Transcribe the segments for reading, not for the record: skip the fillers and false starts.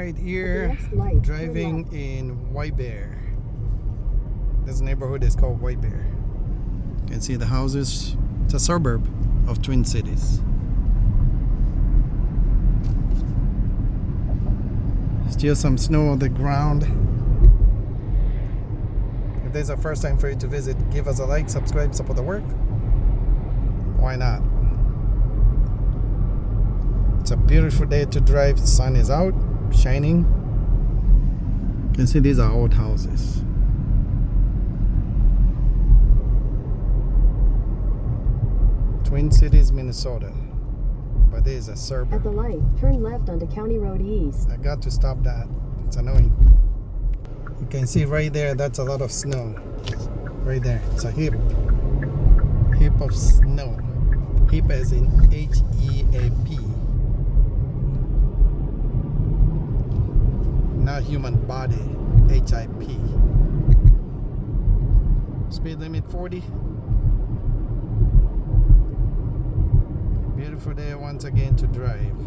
Right here, driving in Whitebear. This neighborhood is called Whitebear. You can see the houses. It's a suburb of Twin Cities. Still some snow on the ground. If this is the first time for you to visit, give us a like, subscribe, support the work. Why not? It's a beautiful day to drive. The sun is out, shining. You can see these are old houses. Twin Cities, Minnesota. But this is a suburb. At the light, turn left onto County Road East. I got to stop that. It's annoying. You can see right there, that's a lot of snow. Right there. It's a heap. Heap of snow. Heap as in H-E-A-P. Not human body. H-I-P. Speed limit 40. Beautiful day once again to drive.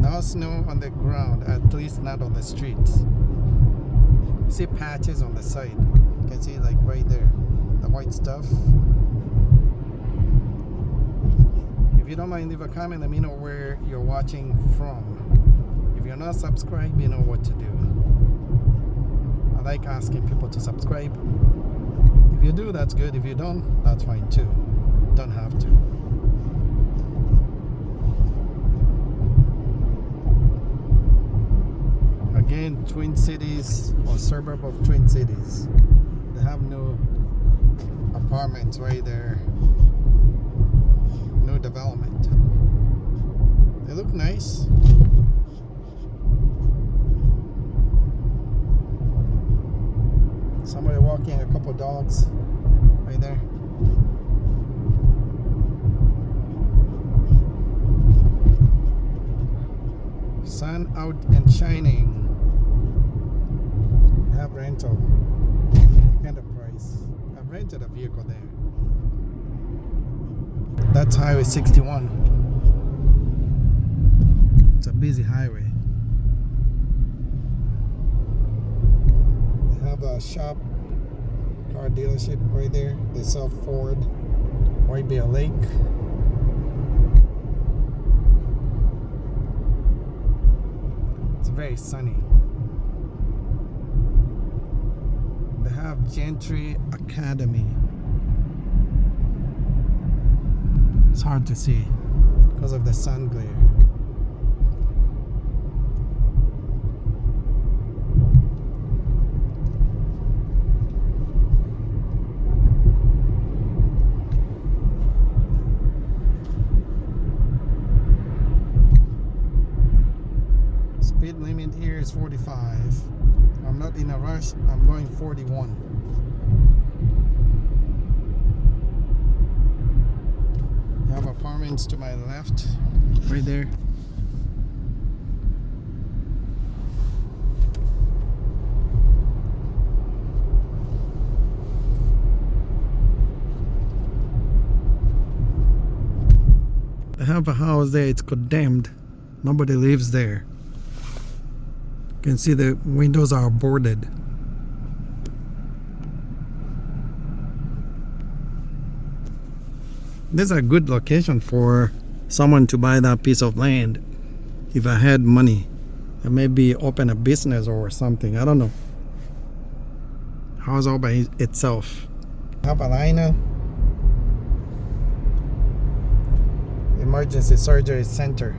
No snow on the ground, at least not on the streets. See patches on the side. You can see like right there, the white stuff. If you don't mind, leave a comment. Let me know where you're watching from. If you're not subscribed, you know what to do. I like asking people to subscribe. If you do, that's good. If you don't, that's fine too. Don't have to. Again, Twin Cities or suburb of Twin Cities. They have no apartments right there. No development. They look nice. Somebody walking, a couple dogs right there. Sun out and shining. Have rental. Enterprise. I've rented a vehicle there. That's Highway 61. It's a busy highway. They have a shop, car dealership right there. They sell Ford, Whitebear Lake. It's very sunny. They have Gentry Academy. It's hard to see because of the sun glare. Speed limit here is 45. I'm not in a rush. I'm going 41. I have apartments to my left, right there. They have a house there. It's condemned. Nobody lives there. You can see the windows are boarded. This is a good location for someone to buy that piece of land. If I had money, I maybe open a business or something. I don't know. House all by itself. Have a liner. Emergency surgery center.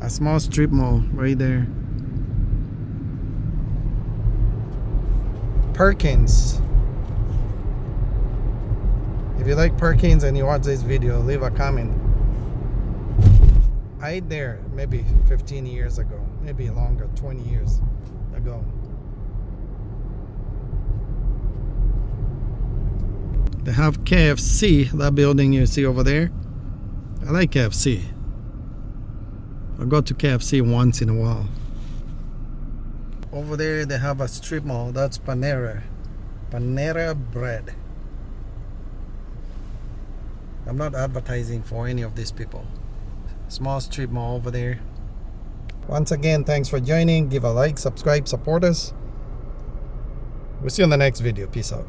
A small strip mall right there. Perkins. If you like Perkins and you watch this video, leave a comment. I ate there maybe 15 years ago, maybe longer, 20 years ago. They have KFC, that building you see over there. I like KFC. I go to KFC once in a while. Over there they have a strip mall. That's Panera bread. I'm not advertising for any of these people. Small strip mall over there. Once again, thanks for joining. Give a like, subscribe, support us. We'll see you in the next video. Peace out.